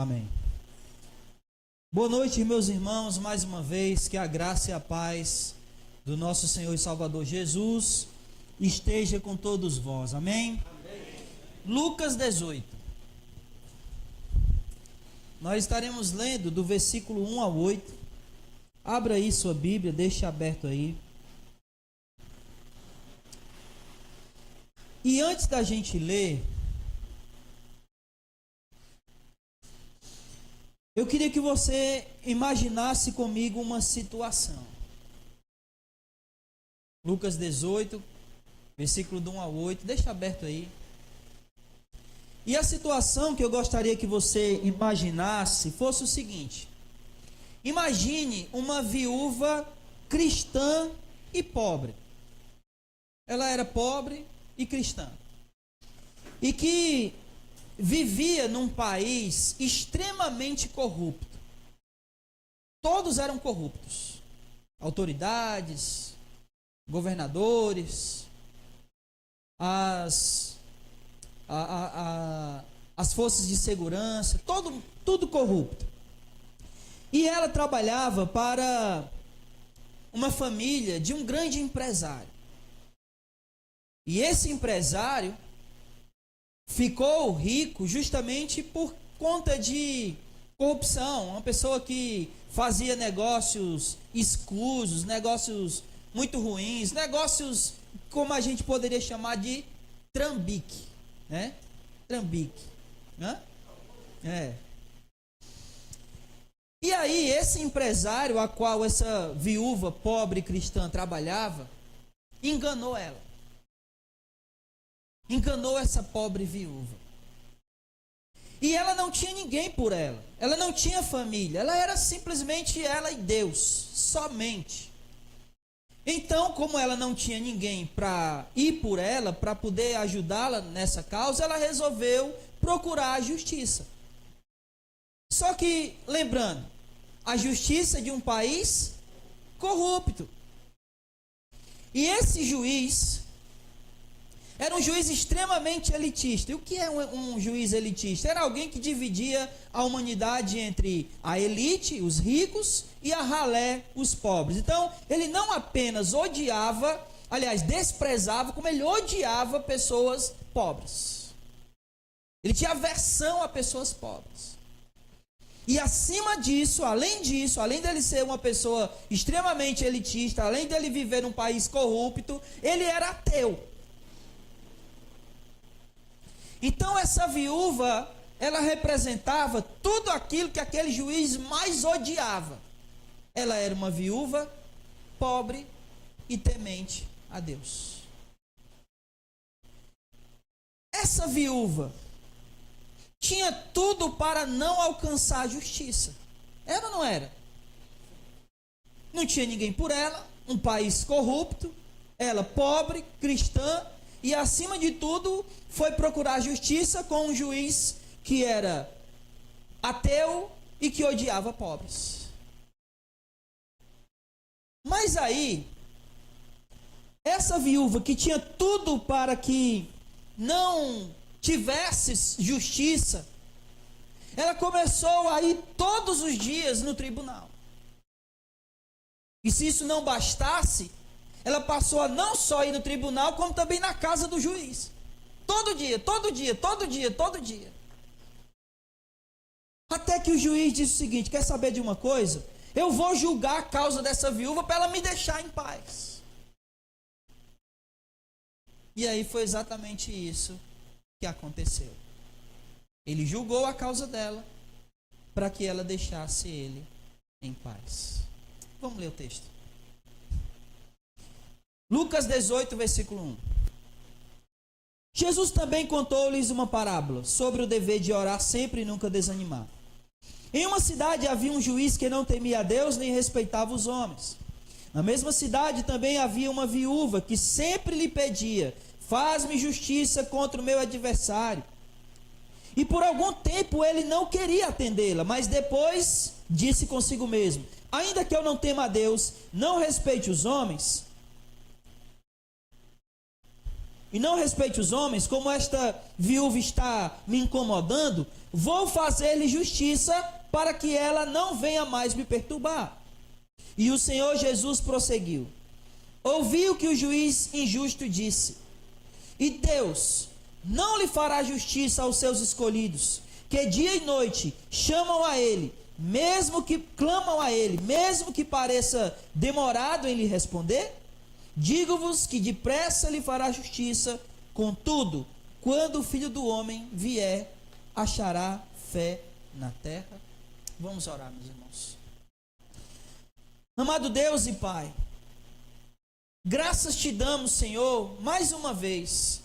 Amém. Boa noite, meus irmãos, mais uma vez, que a graça e a paz do nosso Senhor e Salvador Jesus esteja com todos vós, amém? Amém. Lucas 18. Nós estaremos lendo do versículo 1 ao 8. Abra aí sua Bíblia, deixe aberto aí. E antes da gente ler, eu queria que você imaginasse comigo uma situação. Lucas 18, versículo do 1 ao 8, deixa aberto aí. E a situação que eu gostaria que você imaginasse fosse o seguinte: imagine uma viúva cristã e pobre. Ela era pobre e cristã. E que vivia num país extremamente corrupto. Todos eram corruptos. Autoridades, governadores, as forças de segurança, tudo corrupto. E ela trabalhava para uma família de um grande empresário. E esse empresário ficou rico justamente por conta de corrupção. Uma pessoa que fazia negócios escusos, negócios muito ruins, negócios como a gente poderia chamar de trambique, né? Trambique, né? E aí esse empresário a qual essa viúva pobre cristã trabalhava, enganou ela. Enganou essa pobre viúva. E ela não tinha ninguém por ela. Ela não tinha família. Ela era simplesmente ela e Deus, somente. Então, como ela não tinha ninguém para ir por ela, para poder ajudá-la nessa causa, ela resolveu procurar a justiça. Só que, lembrando, a justiça de um país corrupto. E esse juiz era um juiz extremamente elitista. E o que é um juiz elitista? Era alguém que dividia a humanidade entre a elite, os ricos, e a ralé, os pobres. Então, ele não apenas odiava, aliás, desprezava, como ele odiava pessoas pobres. Ele tinha aversão a pessoas pobres. E acima disso, além dele ser uma pessoa extremamente elitista, além dele viver num país corrupto, ele era ateu. Então essa viúva, ela representava tudo aquilo que aquele juiz mais odiava. Ela era uma viúva pobre e temente a Deus. Essa viúva tinha tudo para não alcançar a justiça. Era ou não era? Não tinha ninguém por ela, um país corrupto, ela pobre, cristã, e acima de tudo foi procurar justiça com um juiz que era ateu e que odiava pobres. Mas aí, essa viúva que tinha tudo para que não tivesse justiça, ela começou a ir todos os dias no tribunal. E se isso não bastasse, ela passou a não só ir no tribunal, como também na casa do juiz. Todo dia, todo dia, todo dia, todo dia. Até que o juiz disse o seguinte: quer saber de uma coisa? Eu vou julgar a causa dessa viúva para ela me deixar em paz. E aí foi exatamente isso que aconteceu. Ele julgou a causa dela para que ela deixasse ele em paz. Vamos ler o texto. Lucas 18, versículo 1. Jesus também contou-lhes uma parábola sobre o dever de orar sempre e nunca desanimar. Em uma cidade havia um juiz que não temia a Deus nem respeitava os homens. Na mesma cidade também havia uma viúva que sempre lhe pedia: faz-me justiça contra o meu adversário. E por algum tempo ele não queria atendê-la, mas depois disse consigo mesmo: ainda que eu não tema a Deus, não respeite os homens, e não respeite os homens, como esta viúva está me incomodando, vou fazer-lhe justiça para que ela não venha mais me perturbar. E o Senhor Jesus prosseguiu: ouvi o que o juiz injusto disse. E Deus não lhe fará justiça aos seus escolhidos, que dia e noite chamam a Ele, mesmo que clamam a Ele, mesmo que pareça demorado em lhe responder? Digo-vos que depressa lhe fará justiça. Contudo, quando o Filho do Homem vier, achará fé na terra? Vamos orar, meus irmãos. Amado Deus e Pai, graças te damos, Senhor, mais uma vez,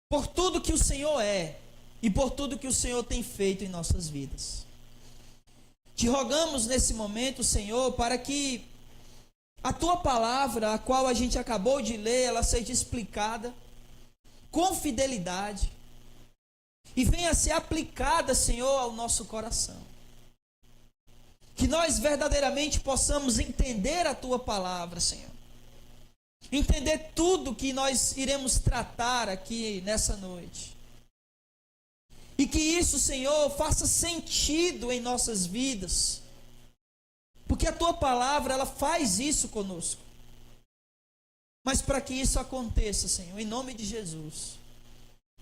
por tudo que o Senhor é e por tudo que o Senhor tem feito em nossas vidas. Te rogamos nesse momento, Senhor, para que a tua palavra, a qual a gente acabou de ler, ela seja explicada com fidelidade e venha a ser aplicada, Senhor, ao nosso coração. Que nós verdadeiramente possamos entender a tua palavra, Senhor. Entender tudo que nós iremos tratar aqui nessa noite. E que isso, Senhor, faça sentido em nossas vidas. Porque a tua palavra, ela faz isso conosco. Mas para que isso aconteça, Senhor, em nome de Jesus,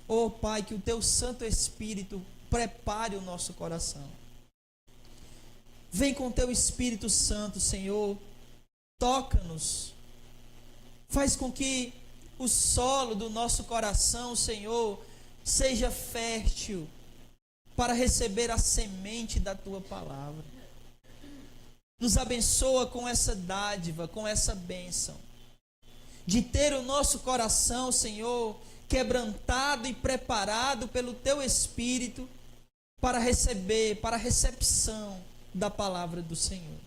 oh Pai, que o teu Santo Espírito prepare o nosso coração. Vem com o teu Espírito Santo, Senhor, toca-nos. Faz com que o solo do nosso coração, Senhor, seja fértil para receber a semente da tua palavra. Nos abençoa com essa dádiva, com essa bênção, de ter o nosso coração, Senhor, quebrantado e preparado pelo teu Espírito para receber, para a recepção da palavra do Senhor.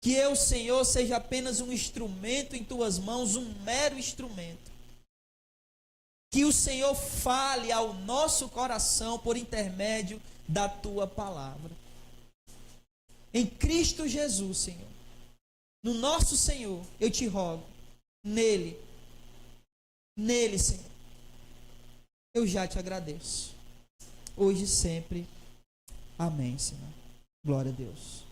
Que eu, Senhor, seja apenas um instrumento em tuas mãos, um mero instrumento. Que o Senhor fale ao nosso coração por intermédio da tua palavra. Em Cristo Jesus, Senhor, no nosso Senhor, eu te rogo, nele, Senhor, eu já te agradeço, hoje e sempre, amém, Senhor, glória a Deus.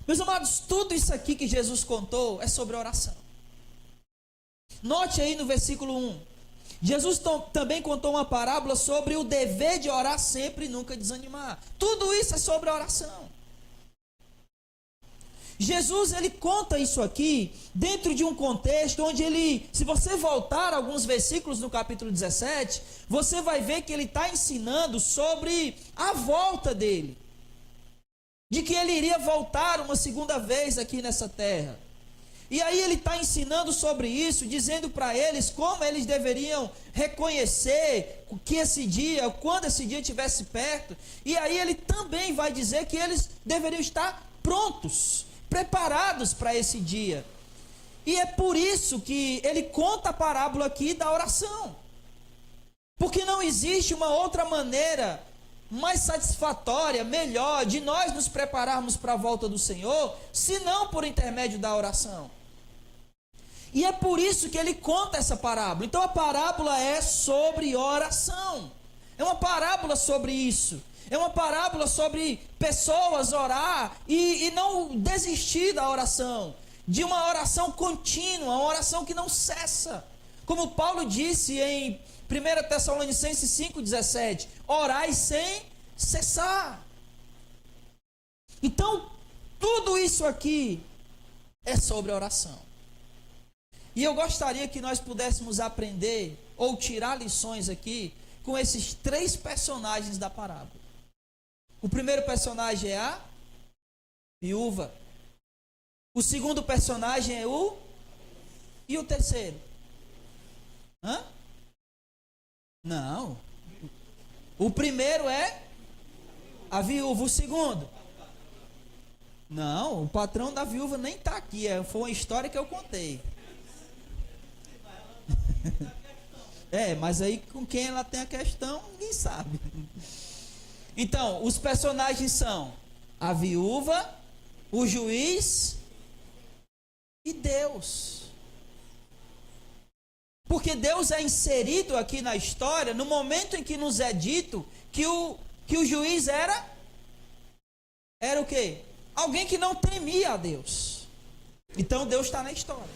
Meus amados, tudo isso aqui que Jesus contou é sobre oração. Note aí no versículo 1, Jesus também contou uma parábola sobre o dever de orar sempre e nunca desanimar. Tudo isso é sobre a oração. Jesus, ele conta isso aqui dentro de um contexto onde ele, se você voltar alguns versículos no capítulo 17, você vai ver que ele está ensinando sobre a volta dele. De que ele iria voltar uma segunda vez aqui nessa terra. E aí ele está ensinando sobre isso, dizendo para eles como eles deveriam reconhecer que esse dia, quando esse dia estivesse perto. E aí ele também vai dizer que eles deveriam estar prontos, preparados para esse dia. E é por isso que ele conta a parábola aqui da oração. Porque não existe uma outra maneira mais satisfatória, melhor, de nós nos prepararmos para a volta do Senhor, senão por intermédio da oração. E é por isso que ele conta essa parábola. Então a parábola é sobre oração. É uma parábola sobre isso. É uma parábola sobre pessoas orar e não desistir da oração. De uma oração contínua, uma oração que não cessa. Como Paulo disse em 1 Tessalonicenses 5,17, orai sem cessar. Então, tudo isso aqui é sobre oração. E eu gostaria que nós pudéssemos aprender ou tirar lições aqui com esses três personagens da parábola. O primeiro personagem é a viúva. O segundo personagem é o... E o terceiro? Hã? Não. O primeiro é a viúva. O segundo? Não, o patrão da viúva nem está aqui. Foi uma história que eu contei. Mas aí com quem ela tem a questão, ninguém sabe. Então, os personagens são a viúva, o juiz e Deus. Porque Deus é inserido aqui na história no momento em que nos é dito que o juiz era o quê? Alguém que não temia a Deus. Então Deus está na história.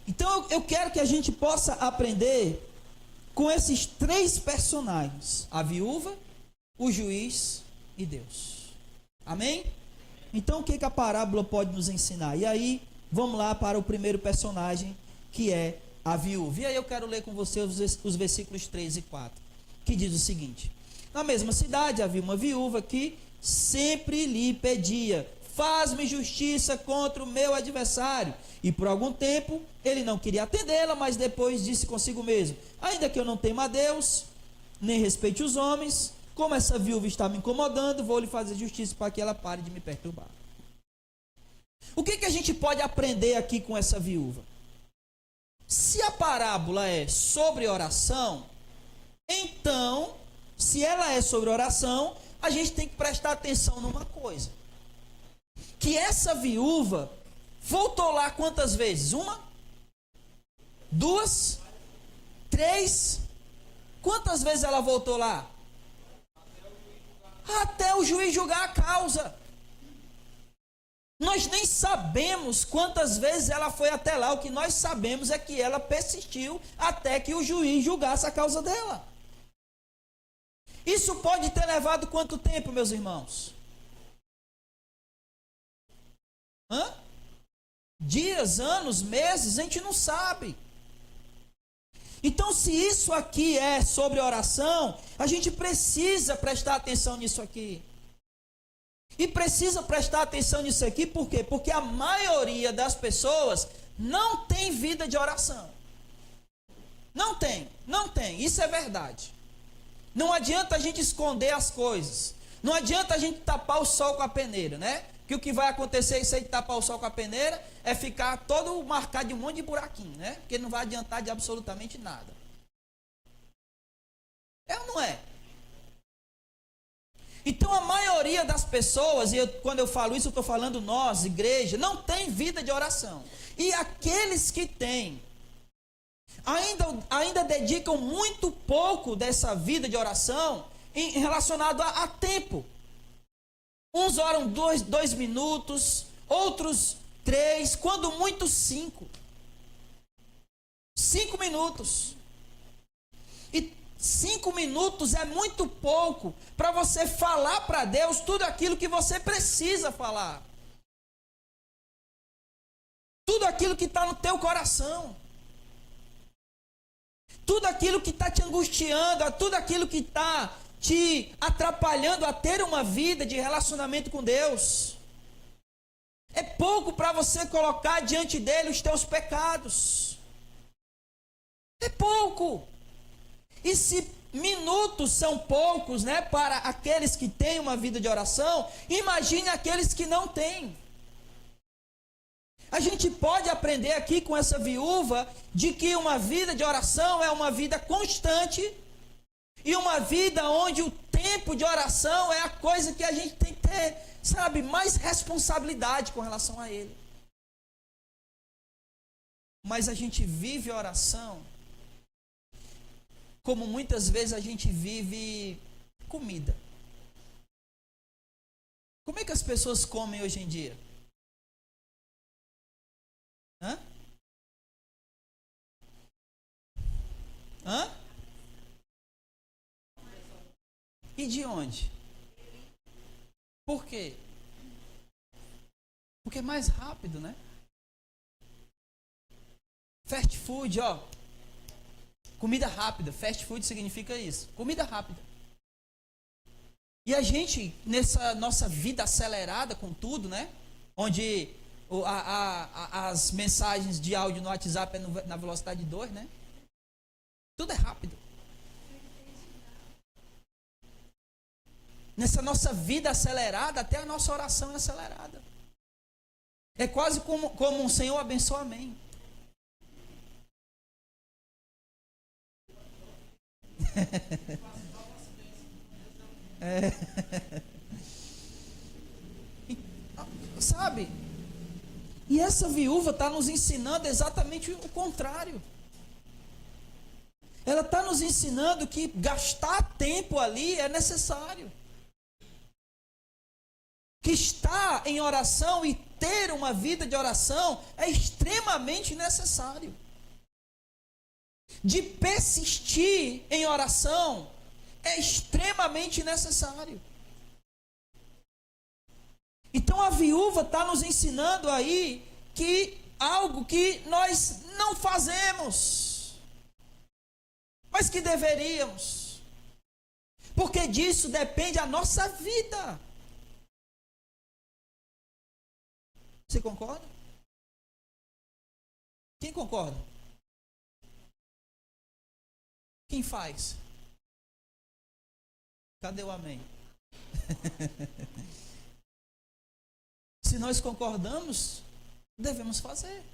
Então eu quero que a gente possa aprender com esses três personagens: a viúva, o juiz e Deus. Amém? Então o que a parábola pode nos ensinar? E aí, vamos lá para o primeiro personagem, que é a viúva. E aí eu quero ler com você os versículos 3 e 4, que diz o seguinte: na mesma cidade havia uma viúva que sempre lhe pedia: faz-me justiça contra o meu adversário. E por algum tempo ele não queria atendê-la, mas depois disse consigo mesmo: ainda que eu não tema a Deus, nem respeite os homens, como essa viúva está me incomodando, vou lhe fazer justiça para que ela pare de me perturbar. O que a gente pode aprender aqui com essa viúva? Se a parábola é sobre oração, então, se ela é sobre oração, a gente tem que prestar atenção numa coisa: que essa viúva voltou lá quantas vezes? 1, 2, 3. Quantas vezes ela voltou lá? Até o juiz julgar a causa. Nós nem sabemos quantas vezes ela foi até lá. O que nós sabemos é que ela persistiu até que o juiz julgasse a causa dela. Isso pode ter levado quanto tempo, meus irmãos? Dias, anos, meses, a gente não sabe. Então, se isso aqui é sobre oração, a gente precisa prestar atenção nisso aqui. E precisa prestar atenção nisso aqui, por quê? Porque a maioria das pessoas não tem vida de oração. Não tem, isso é verdade. Não adianta a gente esconder as coisas. Não adianta a gente tapar o sol com a peneira, né? Que o que vai acontecer se a gente tapar o sol com a peneira é ficar todo marcado de um monte de buraquinho, né? Porque não vai adiantar de absolutamente nada. É ou não é? Então a maioria das pessoas, e quando eu falo isso eu estou falando nós, igreja, não tem vida de oração. E aqueles que têm, ainda dedicam muito pouco dessa vida de oração relacionado a tempo. Uns oram 2 minutos, outros 3, quando muito 5. 5 minutos. E 5 minutos é muito pouco para você falar para Deus tudo aquilo que você precisa falar. Tudo aquilo que está no teu coração. Tudo aquilo que está te angustiando, tudo aquilo que está te atrapalhando a ter uma vida de relacionamento com Deus. É pouco para você colocar diante dele os teus pecados. É pouco. E se minutos são poucos, né, para aqueles que têm uma vida de oração, imagine aqueles que não têm. A gente pode aprender aqui com essa viúva de que uma vida de oração é uma vida constante e uma vida onde o tempo de oração é a coisa que a gente tem que ter, sabe, mais responsabilidade com relação a ele. Mas a gente vive a oração como muitas vezes a gente vive comida. Como é que as pessoas comem hoje em dia? E de onde? Por quê? Porque é mais rápido, né? Fast food, ó. Comida rápida. Fast food significa isso. Comida rápida. E a gente, nessa nossa vida acelerada com tudo, né? Onde as mensagens de áudio no WhatsApp é na velocidade 2, né? Tudo é rápido. Nessa nossa vida acelerada, até a nossa oração é acelerada. É quase como um Senhor abençoa, amém. Sabe? E essa viúva está nos ensinando exatamente o contrário. Ela está nos ensinando que gastar tempo ali é necessário. Que estar em oração e ter uma vida de oração é extremamente necessário. De persistir em oração é extremamente necessário. Então a viúva está nos ensinando aí que algo que nós não fazemos, mas que deveríamos, porque disso depende a nossa vida. Você concorda? Quem concorda? Quem faz? Cadê o amém? Se nós concordamos, devemos fazer.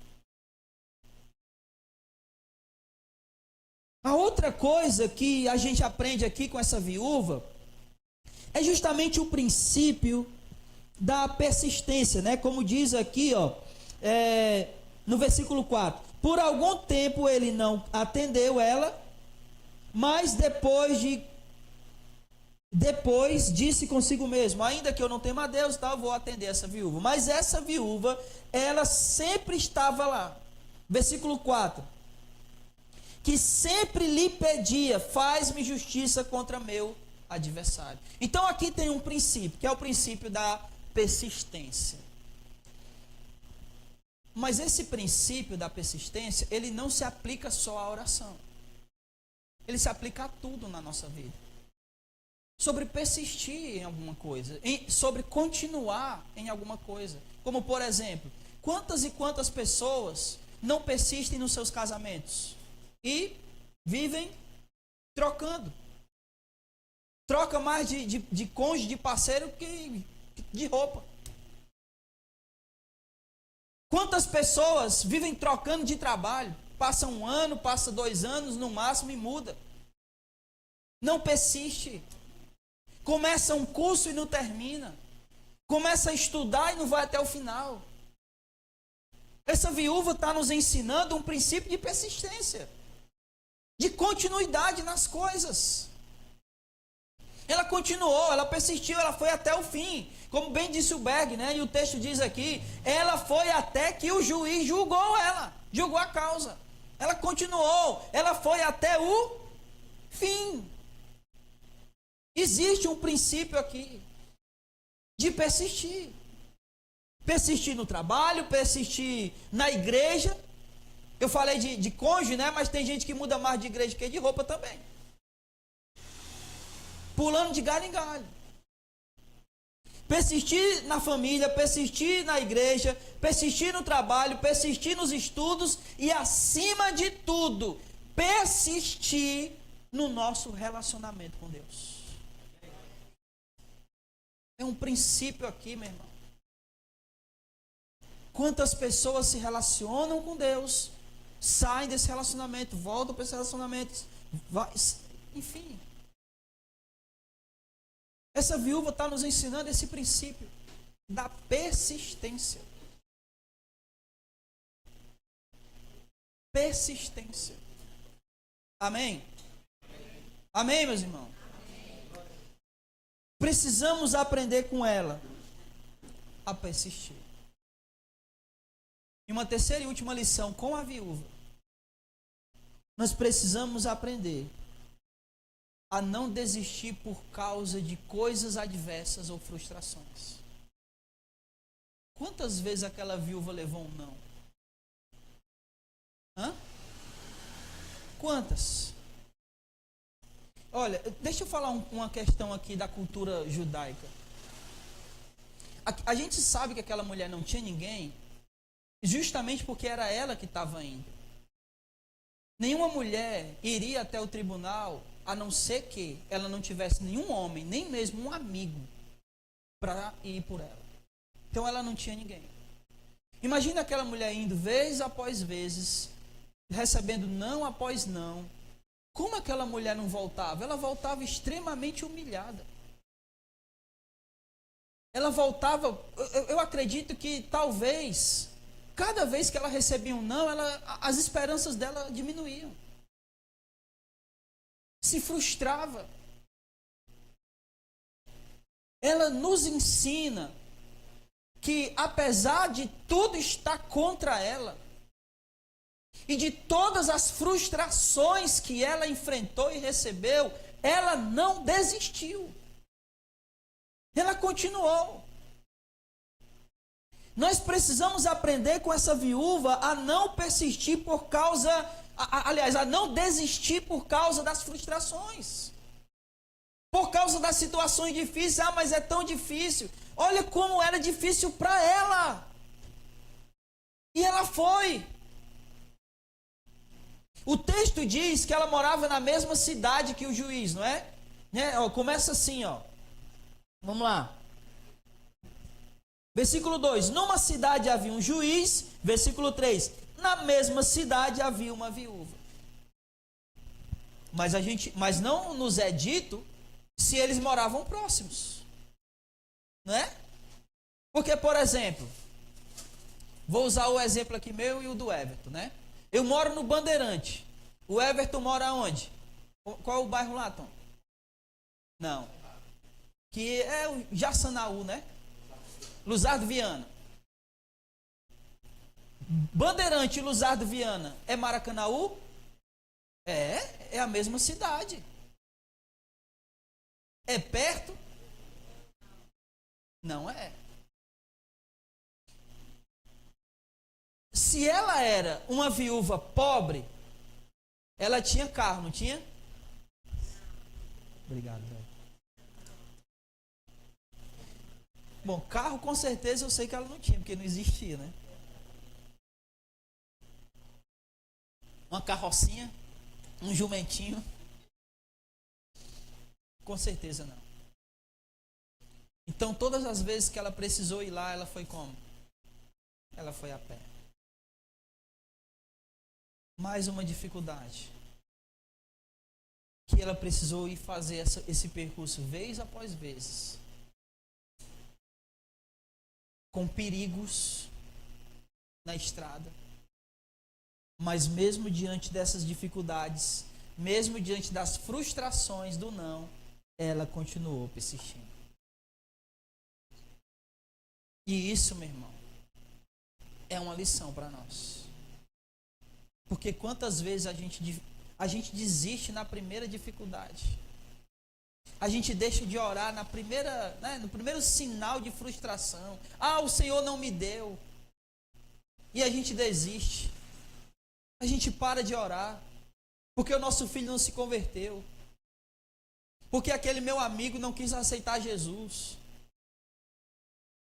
A outra coisa que a gente aprende aqui com essa viúva é justamente o princípio da persistência, né? Como diz aqui, ó, no versículo 4. Por algum tempo ele não atendeu ela, mas depois disse consigo mesmo: ainda que eu não tema a Deus, eu vou atender essa viúva. Mas essa viúva, ela sempre estava lá. Versículo 4. Que sempre lhe pedia: faz-me justiça contra meu adversário. Então aqui tem um princípio, que é o princípio da persistência. Mas esse princípio da persistência, ele não se aplica só à oração. Ele se aplica a tudo na nossa vida. Sobre persistir em alguma coisa, sobre continuar em alguma coisa. Como, por exemplo, quantas e quantas pessoas não persistem nos seus casamentos e vivem trocando. Troca mais de cônjuge, de parceiro, que de roupa. Quantas pessoas vivem trocando de trabalho? Passa 1 ano, passa 2 anos, no máximo, e muda. Não persiste. Começa um curso e não termina. Começa a estudar e não vai até o final. Essa viúva está nos ensinando um princípio de persistência, de continuidade nas coisas. Ela continuou, ela persistiu, ela foi até o fim. Como bem disse o Berg, né? E o texto diz aqui, ela foi até que o juiz julgou ela, julgou a causa. Ela continuou, ela foi até o fim. Existe um princípio aqui de persistir. Persistir no trabalho, persistir na igreja. Eu falei de cônjuge, né? Mas tem gente que muda mais de igreja que de roupa também. Pulando de galho em galho. Persistir na família, persistir na igreja, persistir no trabalho, persistir nos estudos e, acima de tudo, persistir no nosso relacionamento com Deus. É um princípio aqui, meu irmão. Quantas pessoas se relacionam com Deus, saem desse relacionamento, voltam para esse relacionamento, enfim. Essa viúva está nos ensinando esse princípio da persistência. Persistência. Amém? Amém, meus irmãos? Precisamos aprender com ela a persistir. E uma terceira e última lição com a viúva. Nós precisamos aprender a não desistir por causa de coisas adversas ou frustrações. Quantas vezes aquela viúva levou um não? Quantas? Olha, deixa eu falar uma questão aqui da cultura judaica. A gente sabe que aquela mulher não tinha ninguém, justamente porque era ela que estava indo. Nenhuma mulher iria até o tribunal, a não ser que ela não tivesse nenhum homem, nem mesmo um amigo, para ir por ela. Então ela não tinha ninguém. Imagina aquela mulher indo vez após vezes, recebendo não após não. Como aquela mulher não voltava? Ela voltava extremamente humilhada. Ela voltava, eu acredito que talvez, cada vez que ela recebia um não, as esperanças dela diminuíam. se frustrava. Ela nos ensina que, apesar de tudo estar contra ela, e de todas as frustrações que ela enfrentou e recebeu, ela não desistiu. Ela continuou. Nós precisamos aprender com essa viúva a não persistir por causa, a não desistir por causa das frustrações. Por causa das situações difíceis. Ah, mas é tão difícil. Olha como era difícil para ela. E ela foi. O texto diz que ela morava na mesma cidade que o juiz, não é? Começa assim, ó. Vamos lá. Versículo 2. Numa cidade havia um juiz. Versículo 3. Na mesma cidade havia uma viúva. Mas não nos é dito se eles moravam próximos. Não é? Porque, por exemplo, vou usar o exemplo aqui meu e o do Everton, né? Eu moro no Bandeirante. O Everton mora onde? Qual é o bairro lá, Tom? Não. Que é o Jaçanaú, né? Luzardo Viana. Bandeirante e Luzardo Viana é Maracanaú? É a mesma cidade. É perto? Não é. Se ela era uma viúva pobre, ela tinha carro, não tinha? Obrigado, velho. Bom, carro com certeza eu sei que ela não tinha, porque não existia, né? Uma carrocinha, um jumentinho. Com certeza não. Então, todas as vezes que ela precisou ir lá, ela foi como? Ela foi a pé. Mais uma dificuldade. Que ela precisou ir fazer esse percurso vez após vez. Com perigos na estrada. Mas mesmo diante dessas dificuldades, mesmo diante das frustrações do não, ela continuou persistindo. E isso, meu irmão, é uma lição para nós. Porque quantas vezes a gente desiste na primeira dificuldade. A gente deixa de orar no primeiro sinal de frustração. Ah, o Senhor não me deu. E a gente desiste. A gente para de orar. Porque o nosso filho não se converteu. Porque aquele meu amigo não quis aceitar Jesus.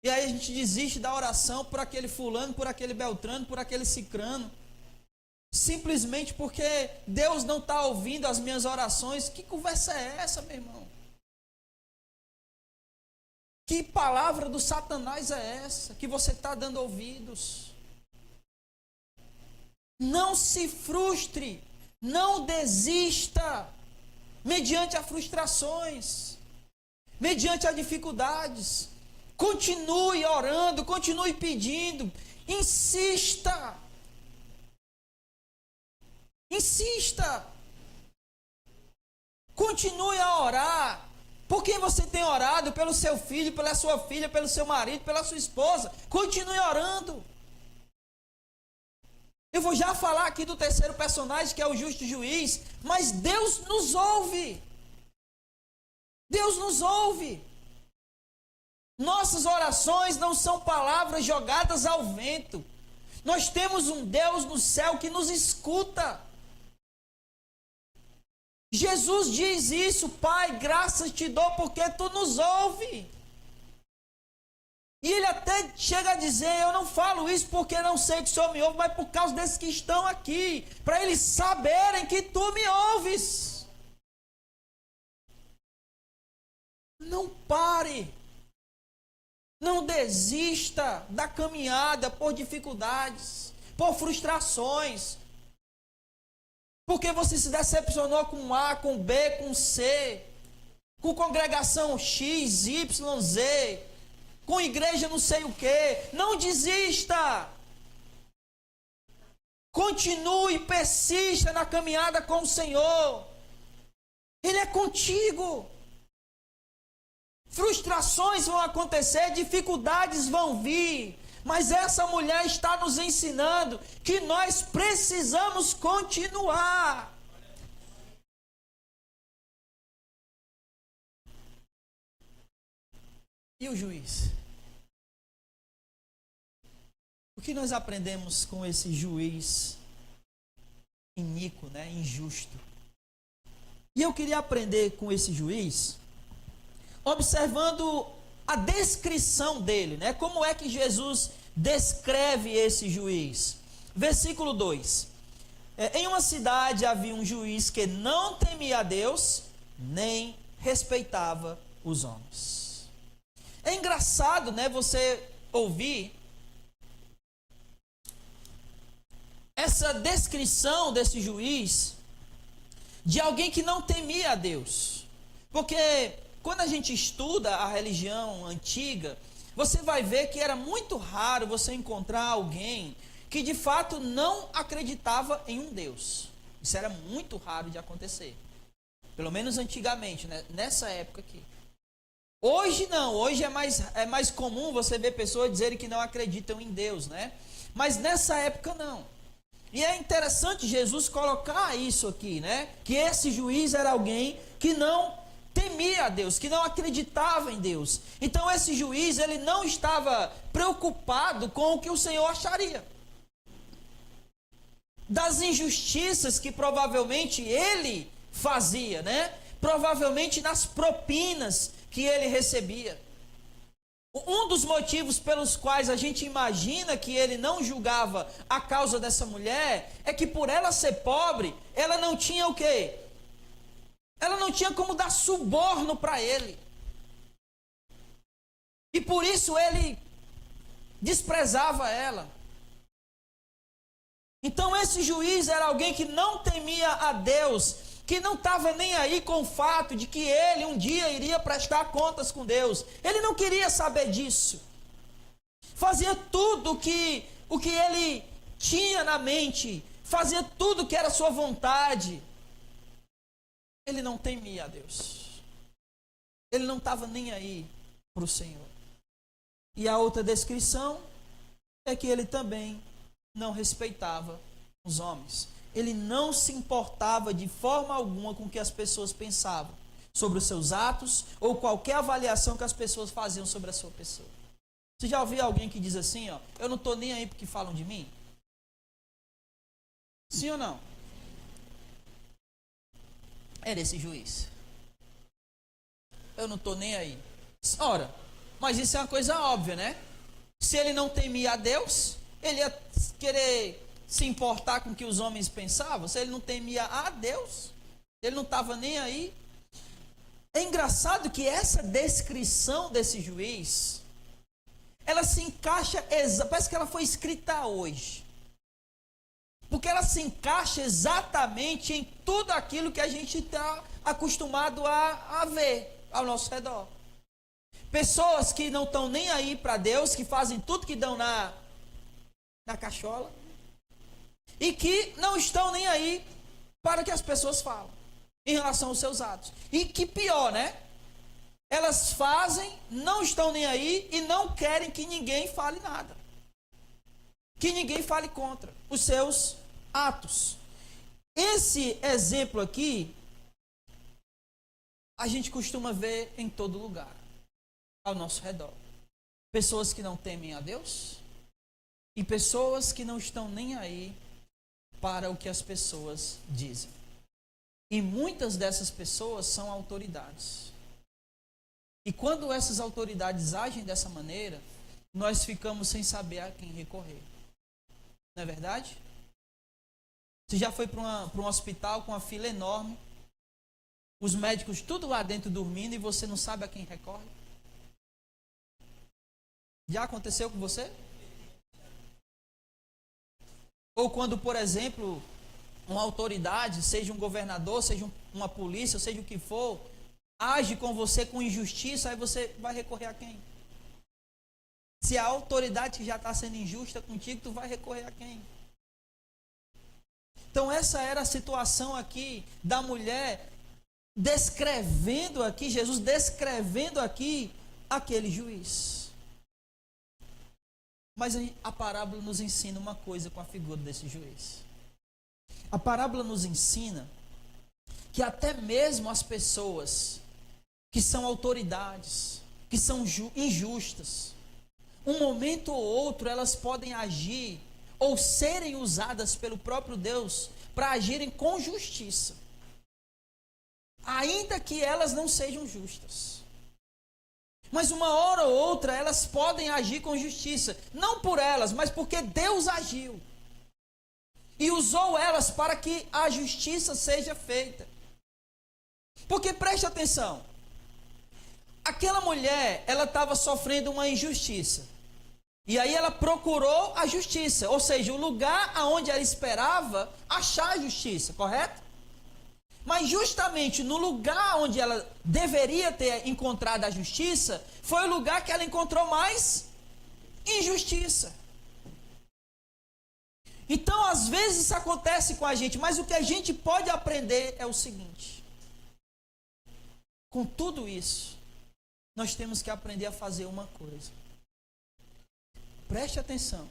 E aí a gente desiste da oração por aquele fulano, por aquele beltrano, por aquele cicrano. Simplesmente porque Deus não está ouvindo as minhas orações. Que conversa é essa, meu irmão? Que palavra do Satanás é essa que você está dando ouvidos? Não se frustre, não desista mediante as frustrações, mediante as dificuldades. Continue orando, continue pedindo, insista. Insista. Continue a orar. Por quem você tem orado? Pelo seu filho, pela sua filha, pelo seu marido, pela sua esposa. Continue orando. Eu vou já falar aqui do terceiro personagem, que é o justo juiz. Mas Deus nos ouve. Deus nos ouve. Nossas orações não são palavras jogadas ao vento. Nós temos um Deus no céu que nos escuta. Jesus diz isso: Pai, graças te dou porque tu nos ouve. E ele até chega a dizer: eu não falo isso porque não sei que o Senhor me ouve, mas por causa desses que estão aqui, para eles saberem que tu me ouves. Não pare, não desista da caminhada por dificuldades, por frustrações. Porque você se decepcionou com A, com B, com C, com congregação X, Y, Z, com igreja não sei o quê. Não desista. Continue, persista na caminhada com o Senhor. Ele é contigo. Frustrações vão acontecer, dificuldades vão vir, mas essa mulher está nos ensinando que nós precisamos continuar. E o juiz? O que nós aprendemos com esse juiz iníquo, né, injusto? E eu queria aprender com esse juiz, observando a descrição dele, né? Como é que Jesus descreve esse juiz? Versículo 2. Em uma cidade havia um juiz que não temia a Deus, nem respeitava os homens. É engraçado, né, você ouvir essa descrição desse juiz de alguém que não temia a Deus. Porque quando a gente estuda a religião antiga, você vai ver que era muito raro você encontrar alguém que de fato não acreditava em um Deus. Isso era muito raro de acontecer. Pelo menos antigamente, né? Nessa época aqui. Hoje não, hoje é mais comum você ver pessoas dizerem que não acreditam em Deus, né? Mas nessa época não. E é interessante Jesus colocar isso aqui, né? Que esse juiz era alguém que não temia a Deus, que não acreditava em Deus. Então esse juiz, ele não estava preocupado com o que o Senhor acharia. Das injustiças que provavelmente ele fazia, né? Provavelmente nas propinas que ele recebia. Um dos motivos pelos quais a gente imagina que ele não julgava a causa dessa mulher é que por ela ser pobre, ela não tinha o quê? Ela não tinha como dar suborno para ele. E por isso ele desprezava ela. Então esse juiz era alguém que não temia a Deus, que não estava nem aí com o fato de que ele um dia iria prestar contas com Deus. Ele não queria saber disso. Fazia tudo o que ele tinha na mente, fazia tudo que era sua vontade. Ele não temia a Deus. Ele não estava nem aí para o Senhor. E a outra descrição é que ele também não respeitava os homens. Ele não se importava de forma alguma com o que as pessoas pensavam sobre os seus atos ou qualquer avaliação que as pessoas faziam sobre a sua pessoa. Você já ouviu alguém que diz assim, ó, eu não estou nem aí porque falam de mim? Sim ou não? Era esse juiz. Eu não estou nem aí. Ora, mas isso é uma coisa óbvia, né? Se ele não temia a Deus, ele ia querer se importar com o que os homens pensavam. Se ele não temia a Deus, ele não estava nem aí. É engraçado que essa descrição desse juiz, ela se encaixa, parece que ela foi escrita hoje. Porque ela se encaixa exatamente em tudo aquilo que a gente está acostumado a ver ao nosso redor. Pessoas que não estão nem aí para Deus, que fazem tudo que dão na cachola, e que não estão nem aí para o que as pessoas falam em relação aos seus atos. E que pior, né? Elas fazem, não estão nem aí e não querem que ninguém fale nada. Que ninguém fale contra os seus atos. Esse exemplo aqui, a gente costuma ver em todo lugar, ao nosso redor. Pessoas que não temem a Deus e pessoas que não estão nem aí para o que as pessoas dizem. E muitas dessas pessoas são autoridades. E quando essas autoridades agem dessa maneira, nós ficamos sem saber a quem recorrer. Não é verdade? Você já foi para um hospital com uma fila enorme, os médicos tudo lá dentro dormindo e você não sabe a quem recorre? Já aconteceu com você? Ou quando, por exemplo, uma autoridade, seja um governador, seja uma polícia, seja o que for, age com você com injustiça, aí você vai recorrer a quem? Se a autoridade já está sendo injusta contigo, tu vai recorrer a quem? Então essa era a situação aqui da mulher descrevendo aqui, Jesus descrevendo aqui aquele juiz. Mas a parábola nos ensina uma coisa com a figura desse juiz. A parábola nos ensina que até mesmo as pessoas que são autoridades, que são injustas, um momento ou outro elas podem agir ou serem usadas pelo próprio Deus para agirem com justiça, ainda que elas não sejam justas. Mas uma hora ou outra elas podem agir com justiça, não por elas, mas porque Deus agiu e usou elas para que a justiça seja feita. Porque preste atenção, aquela mulher, ela estava sofrendo uma injustiça. E aí ela procurou a justiça, ou seja, o lugar aonde ela esperava achar a justiça, correto? Mas justamente no lugar onde ela deveria ter encontrado a justiça, foi o lugar que ela encontrou mais injustiça. Então, às vezes isso acontece com a gente, mas o que a gente pode aprender é o seguinte: com tudo isso, nós temos que aprender a fazer uma coisa. Preste atenção.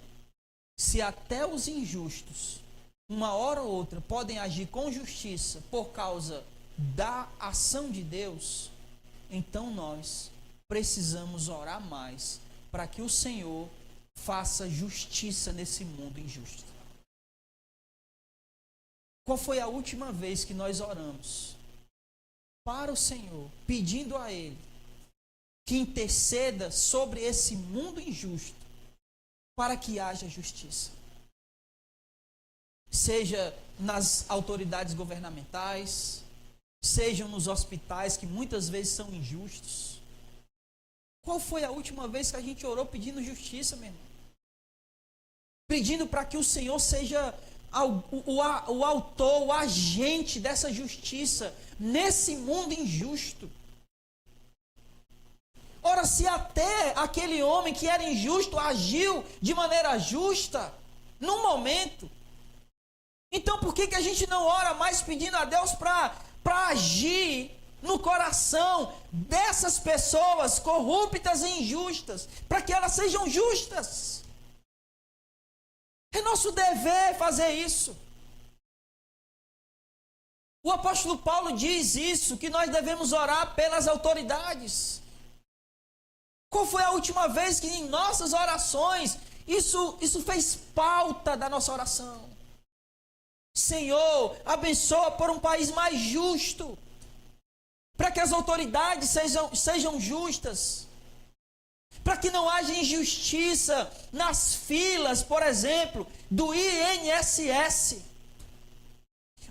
Se até os injustos, uma hora ou outra, podem agir com justiça por causa da ação de Deus, então nós precisamos orar mais para que o Senhor faça justiça nesse mundo injusto. Qual foi a última vez que nós oramos para o Senhor, pedindo a Ele que interceda sobre esse mundo injusto para que haja justiça? Seja nas autoridades governamentais, sejam nos hospitais que muitas vezes são injustos. Qual foi a última vez que a gente orou pedindo justiça, meu irmão? Pedindo para que o Senhor seja o autor, o agente dessa justiça nesse mundo injusto. Ora, se até aquele homem que era injusto agiu de maneira justa, num momento, então por que a gente não ora mais pedindo a Deus para agir no coração dessas pessoas corruptas e injustas, para que elas sejam justas? É nosso dever fazer isso. O apóstolo Paulo diz isso, que nós devemos orar pelas autoridades. Qual foi a última vez que em nossas orações isso fez pauta da nossa oração? Senhor, abençoa por um país mais justo, para que as autoridades sejam justas, para que não haja injustiça nas filas, por exemplo, do INSS,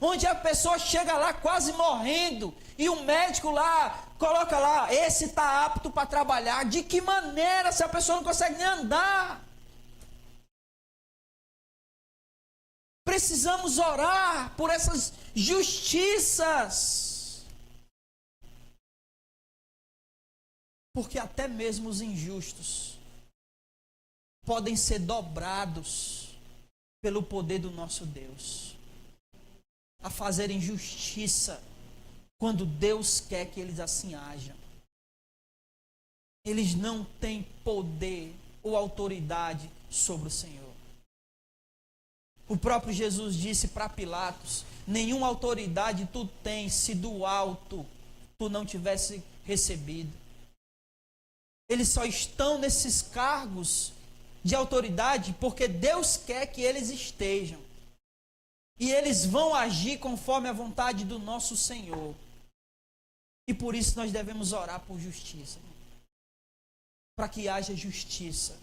onde a pessoa chega lá quase morrendo e o médico lá coloca lá, esse está apto para trabalhar. De que maneira, se a pessoa não consegue nem andar? Precisamos orar por essas justiças, porque até mesmo os injustos podem ser dobrados pelo poder do nosso Deus a fazerem justiça quando Deus quer que eles assim hajam. Eles não têm poder ou autoridade sobre o Senhor. O próprio Jesus disse para Pilatos: nenhuma autoridade tu tens se do alto tu não tivesse recebido. Eles só estão nesses cargos de autoridade porque Deus quer que eles estejam. E eles vão agir conforme a vontade do nosso Senhor. E por isso nós devemos orar por justiça. Para que haja justiça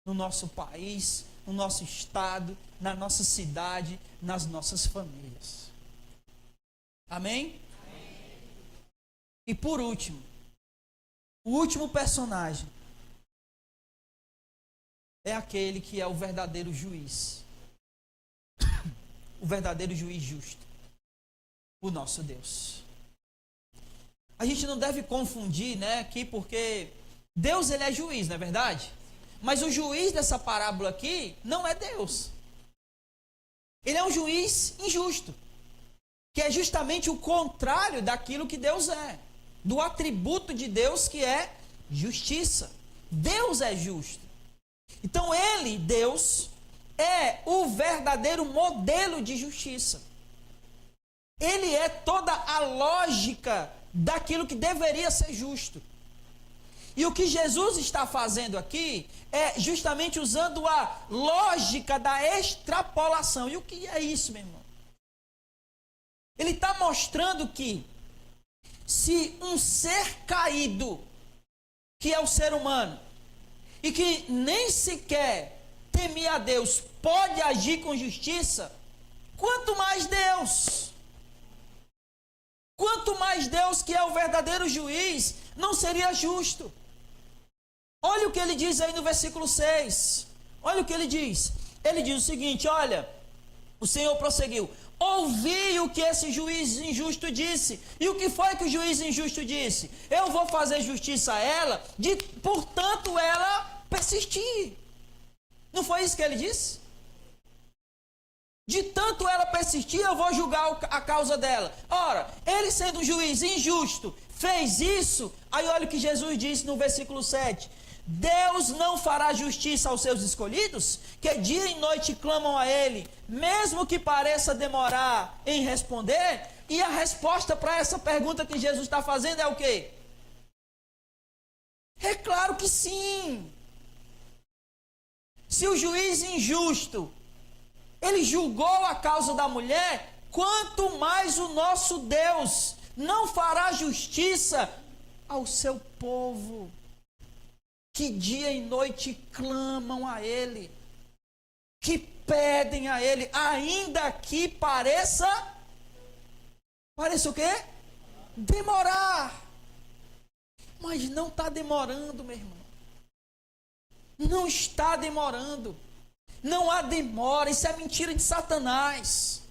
no nosso país, no nosso estado, na nossa cidade, nas nossas famílias. Amém? Amém. E por último, o último personagem é aquele que é o verdadeiro juiz. O verdadeiro juiz justo. O nosso Deus. A gente não deve confundir, né, aqui, porque Deus, ele é juiz, não é verdade? Mas o juiz dessa parábola aqui não é Deus. Ele é um juiz injusto. que é justamente o contrário daquilo que Deus é, do atributo de Deus que é justiça. Deus é justo. Então ele, Deus, é o verdadeiro modelo de justiça. Ele é toda a lógica daquilo que deveria ser justo. E o que Jesus está fazendo aqui é justamente usando a lógica da extrapolação. E o que é isso, meu irmão? Ele está mostrando que se um ser caído, que é o ser humano, e que nem sequer temia a Deus, pode agir com justiça, quanto mais Deus. Quanto mais Deus, que é o verdadeiro juiz, não seria justo. Olha o que ele diz aí no versículo 6. Olha o que ele diz. Ele diz o seguinte, olha, o Senhor prosseguiu: ouvi o que esse juiz injusto disse. E o que foi que o juiz injusto disse? Eu vou fazer justiça a ela, portanto ela persistir. Não foi isso que ele disse? De tanto ela persistir, eu vou julgar a causa dela. Ora, ele sendo um juiz injusto, fez isso. Aí olha o que Jesus disse no versículo 7. Deus não fará justiça aos seus escolhidos, que dia e noite clamam a ele, mesmo que pareça demorar em responder? E a resposta para essa pergunta que Jesus está fazendo é o quê? É claro que sim. Se o juiz injusto, ele julgou a causa da mulher, quanto mais o nosso Deus não fará justiça ao seu povo, que dia e noite clamam a ele, que pedem a ele, ainda que pareça o quê? Demorar. Mas não está demorando, meu irmão. Não está demorando. Não há demora, isso é mentira de Satanás.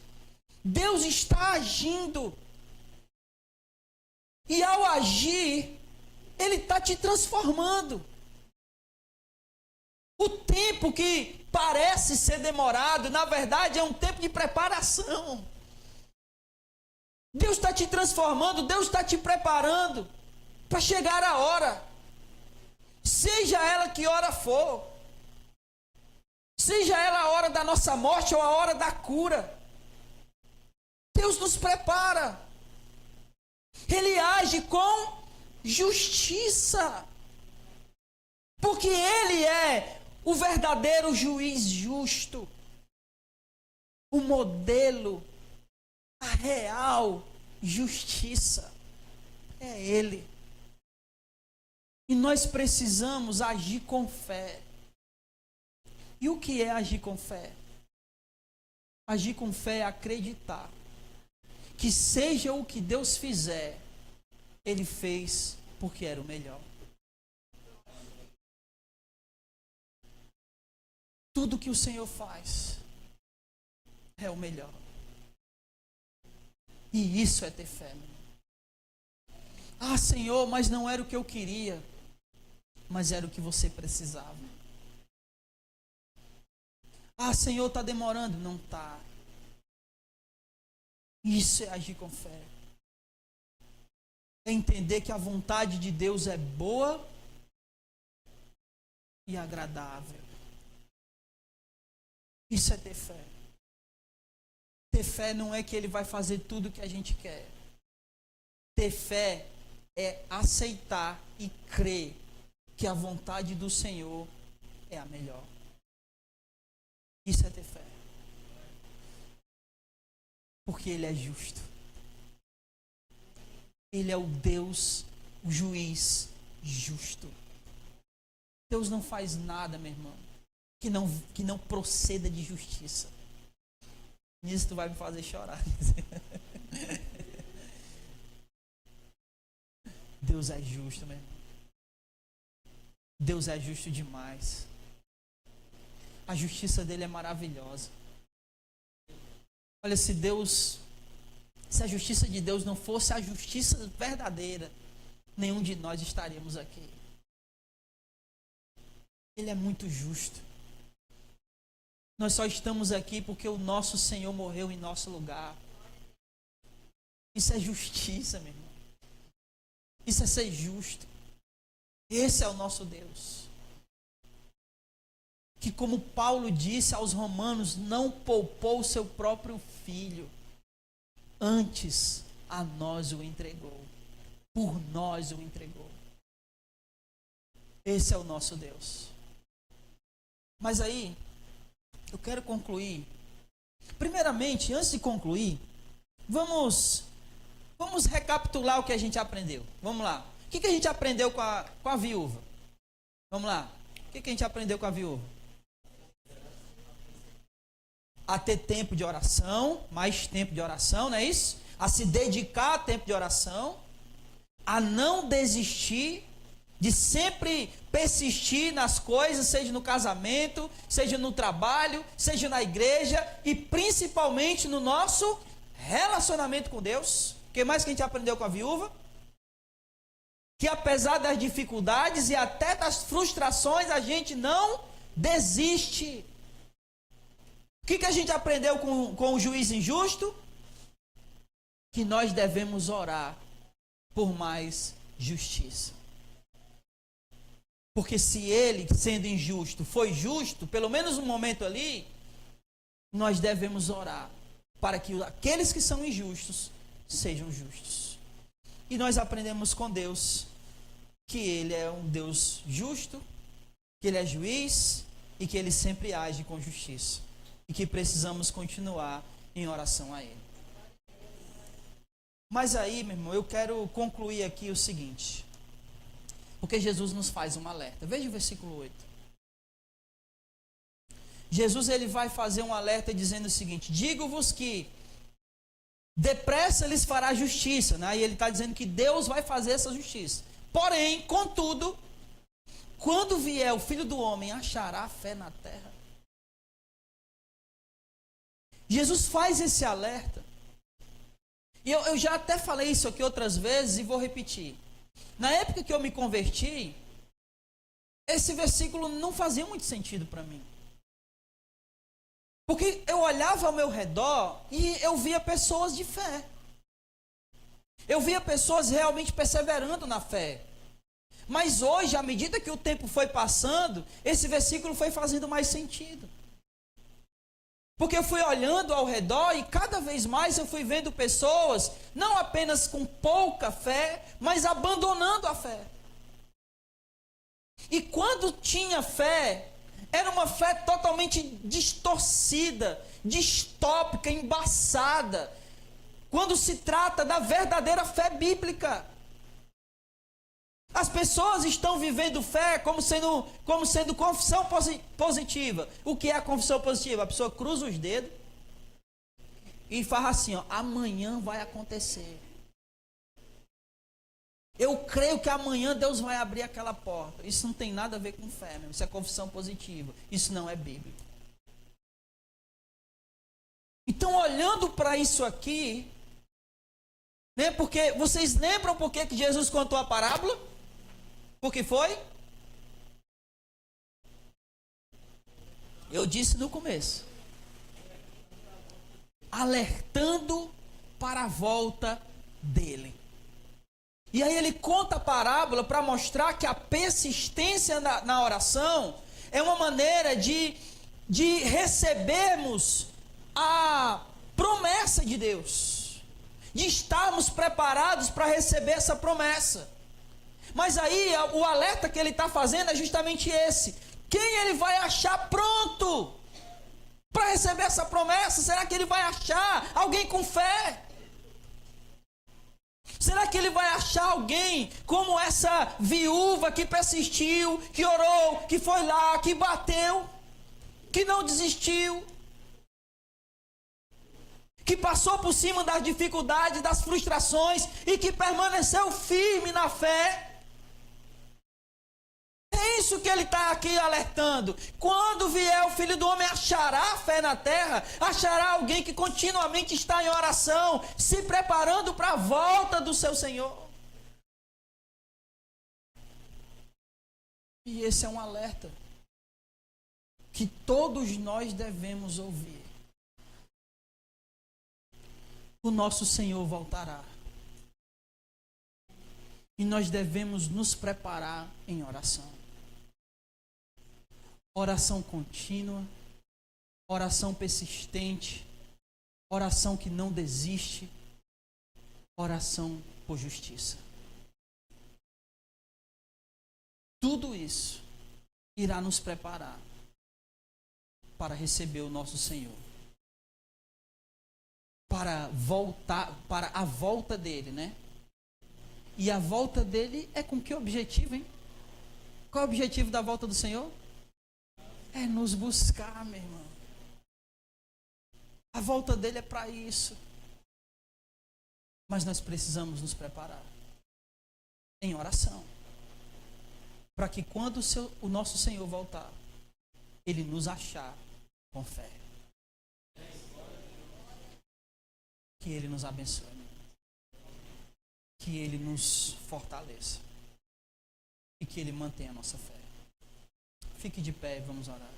Deus está agindo. E ao agir, ele está te transformando. O tempo que parece ser demorado, na verdade, é um tempo de preparação. Deus está te transformando, Deus está te preparando para chegar a hora. Seja ela que hora for. Seja ela a hora da nossa morte ou a hora da cura. Deus nos prepara. Ele age com justiça. Porque ele é o verdadeiro juiz justo. O modelo, a real justiça. É ele. E nós precisamos agir com fé. E o que é agir com fé? Agir com fé é acreditar que seja o que Deus fizer, ele fez porque era o melhor. Tudo que o Senhor faz é o melhor. E isso é ter fé. Ah, Senhor, mas não era o que eu queria, mas era o que você precisava. Ah, Senhor, está demorando. Não está. Isso é agir com fé. É entender que a vontade de Deus é boa e agradável. Isso é ter fé. Ter fé não é que Ele vai fazer tudo o que a gente quer. Ter fé é aceitar e crer que a vontade do Senhor é a melhor. Isso é ter fé. Porque Ele é justo. Ele é o Deus, o juiz justo. Deus não faz nada, meu irmão, que não proceda de justiça. Nisso tu vai me fazer chorar. Deus é justo, meu irmão. Deus é justo demais. A justiça dele é maravilhosa. Olha, se a justiça de Deus não fosse a justiça verdadeira, nenhum de nós estaríamos aqui. Ele é muito justo. Nós só estamos aqui porque o nosso Senhor morreu em nosso lugar. Isso é justiça, meu irmão. Isso é ser justo. Esse é o nosso Deus. Que, como Paulo disse aos romanos, não poupou o seu próprio filho, antes a nós o entregou. Por nós o entregou. Esse é o nosso Deus. Mas aí, eu quero concluir. Primeiramente, antes de concluir, vamos recapitular o que a gente aprendeu. Vamos lá. O que a gente aprendeu com a viúva? Vamos lá. O que a gente aprendeu com a viúva? A ter tempo de oração, mais tempo de oração, não é isso? A se dedicar a tempo de oração, a não desistir, de sempre persistir nas coisas, seja no casamento, seja no trabalho, seja na igreja e principalmente no nosso relacionamento com Deus. O que mais que a gente aprendeu com a viúva? Que apesar das dificuldades e até das frustrações, a gente não desiste. O que a gente aprendeu com o juiz injusto? Que nós devemos orar por mais justiça. Porque se ele, sendo injusto, foi justo, pelo menos um momento ali, nós devemos orar para que aqueles que são injustos sejam justos. E nós aprendemos com Deus que Ele é um Deus justo, que Ele é juiz e que Ele sempre age com justiça. E que precisamos continuar em oração a Ele. Mas aí, meu irmão, eu quero concluir aqui o seguinte. Porque Jesus nos faz um alerta. Veja o versículo 8. Jesus ele vai fazer um alerta dizendo o seguinte: digo-vos que depressa lhes fará justiça, né? E ele está dizendo que Deus vai fazer essa justiça. Porém, contudo, quando vier o Filho do Homem, achará fé na terra? Jesus faz esse alerta. E eu já até falei isso aqui outras vezes e vou repetir. Na época que eu me converti, esse versículo não fazia muito sentido para mim. Porque eu olhava ao meu redor e eu via pessoas de fé. Eu via pessoas realmente perseverando na fé. Mas hoje, à medida que o tempo foi passando, esse versículo foi fazendo mais sentido. Porque eu fui olhando ao redor e cada vez mais eu fui vendo pessoas, não apenas com pouca fé, mas abandonando a fé. E quando tinha fé, era uma fé totalmente distorcida, distópica, embaçada. Quando se trata da verdadeira fé bíblica. As pessoas estão vivendo fé como sendo confissão positiva. O que é a confissão positiva? A pessoa cruza os dedos e fala assim, ó, amanhã vai acontecer. Eu creio que amanhã Deus vai abrir aquela porta. Isso não tem nada a ver com fé, meu. Isso é confissão positiva. Isso não é bíblico. Então, olhando para isso aqui, né, porque vocês lembram por que Jesus contou a parábola? Por que foi? Eu disse no começo. Alertando para a volta dele. E aí ele conta a parábola para mostrar que a persistência na oração é uma maneira de recebermos a promessa de Deus. De estarmos preparados para receber essa promessa. Mas aí o alerta que ele está fazendo é justamente esse. Quem ele vai achar pronto para receber essa promessa? Será que ele vai achar alguém com fé? Será que ele vai achar alguém como essa viúva que persistiu, que orou, que foi lá, que bateu, que não desistiu? Que passou por cima das dificuldades, das frustrações e que permaneceu firme na fé? É isso que ele está aqui alertando. Quando vier o Filho do Homem, achará fé na terra? Achará alguém que continuamente está em oração, se preparando para a volta do seu Senhor? E esse é um alerta que todos nós devemos ouvir. o nosso Senhor voltará. E nós devemos nos preparar em oração. Oração contínua, oração persistente, oração que não desiste, oração por justiça. Tudo isso irá nos preparar para receber o nosso Senhor. Para voltar, para a volta dele, né? E a volta dele é com que objetivo, hein? Qual é o objetivo da volta do Senhor? É nos buscar, meu irmão. A volta dele é para isso. Mas nós precisamos nos preparar em oração. Para que quando o nosso Senhor voltar, Ele nos achar com fé. Que Ele nos abençoe. Que Ele nos fortaleça. E que Ele mantenha a nossa fé. Fique de pé e vamos orar.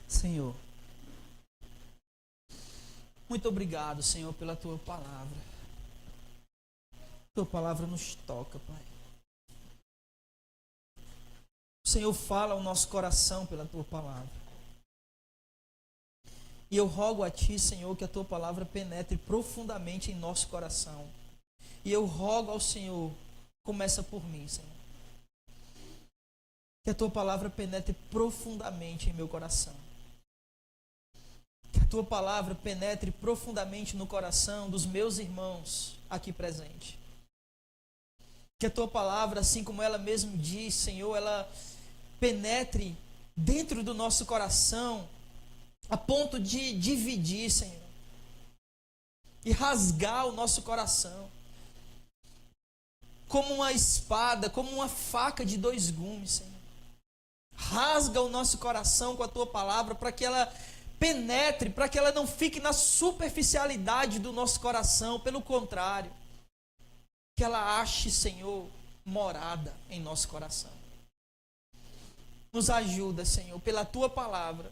Senhor, muito obrigado, Senhor, pela Tua palavra. Tua palavra nos toca, Pai. O Senhor fala ao nosso coração pela Tua palavra. E eu rogo a Ti, Senhor, que a Tua palavra penetre profundamente em nosso coração. E eu rogo ao Senhor, começa por mim, Senhor. Que a Tua palavra penetre profundamente em meu coração. Que a Tua palavra penetre profundamente no coração dos meus irmãos aqui presentes. Que a Tua palavra, assim como ela mesmo diz, Senhor, ela penetre dentro do nosso coração a ponto de dividir, Senhor. E rasgar o nosso coração. Como uma espada, como uma faca de dois gumes, Senhor. Rasga o nosso coração com a Tua palavra para que ela penetre, para que ela não fique na superficialidade do nosso coração. Pelo contrário, que ela ache, Senhor, morada em nosso coração. Nos ajuda, Senhor, pela Tua palavra,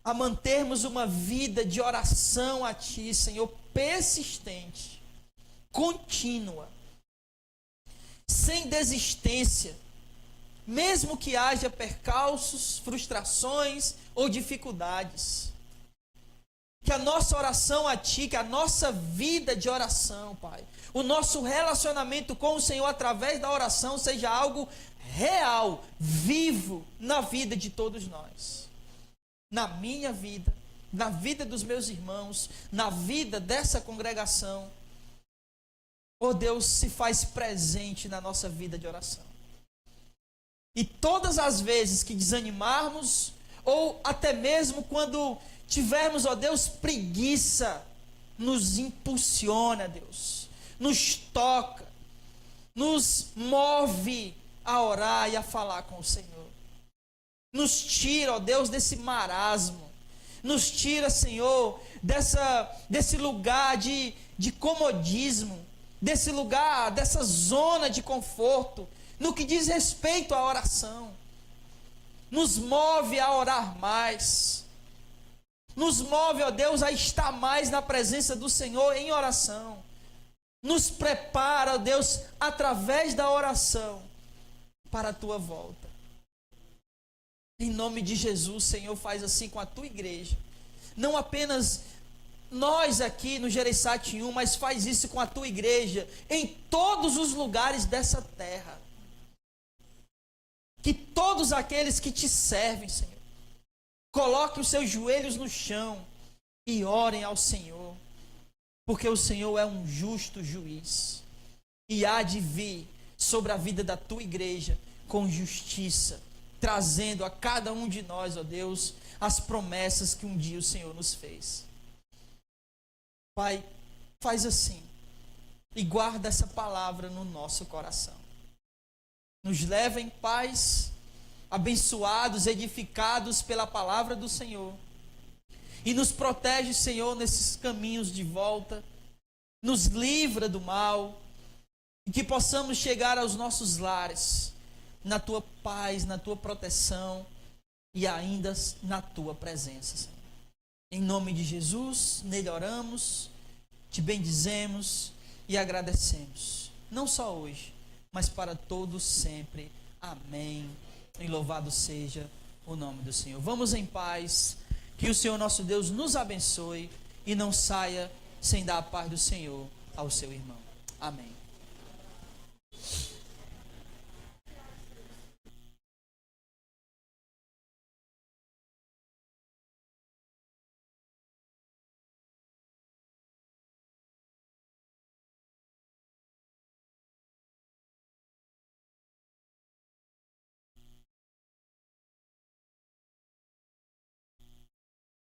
a mantermos uma vida de oração a Ti, Senhor, persistente, contínua, sem desistência, mesmo que haja percalços, frustrações ou dificuldades. Que a nossa oração a Ti, que a nossa vida de oração, Pai, o nosso relacionamento com o Senhor através da oração seja algo real, vivo na vida de todos nós. Na minha vida, na vida dos meus irmãos, na vida dessa congregação. Oh Deus, se faz presente na nossa vida de oração. E todas as vezes que desanimarmos, ou até mesmo quando tivermos, ó Deus, preguiça, nos impulsiona, Deus, nos toca, nos move a orar e a falar com o Senhor. Nos tira, ó Deus, desse marasmo, nos tira, Senhor, desse lugar de comodismo, desse lugar, dessa zona de conforto, no que diz respeito à oração. Nos move a orar mais. Nos move, ó Deus, a estar mais na presença do Senhor em oração. Nos prepara, ó Deus, através da oração, para a Tua volta. Em nome de Jesus, Senhor, faz assim com a Tua igreja. Não apenas nós aqui no Gereissati 1, mas faz isso com a Tua igreja em todos os lugares dessa terra. Que todos aqueles que Te servem, Senhor, coloquem os seus joelhos no chão e orem ao Senhor, porque o Senhor é um justo juiz e há de vir sobre a vida da Tua igreja com justiça, trazendo a cada um de nós, ó Deus, as promessas que um dia o Senhor nos fez. Pai, faz assim e guarda essa palavra no nosso coração. Nos leva em paz, abençoados, edificados pela palavra do Senhor. E nos protege, Senhor, nesses caminhos de volta. Nos livra do mal. e que possamos chegar aos nossos lares na tua paz, na tua proteção e ainda na tua presença, Senhor. Em nome de Jesus, nele oramos, te bendizemos e agradecemos, não só hoje, mas para todos sempre. Amém. E louvado seja o nome do Senhor. Vamos em paz, que o Senhor nosso Deus nos abençoe e não saia sem dar a paz do Senhor ao seu irmão. Amém.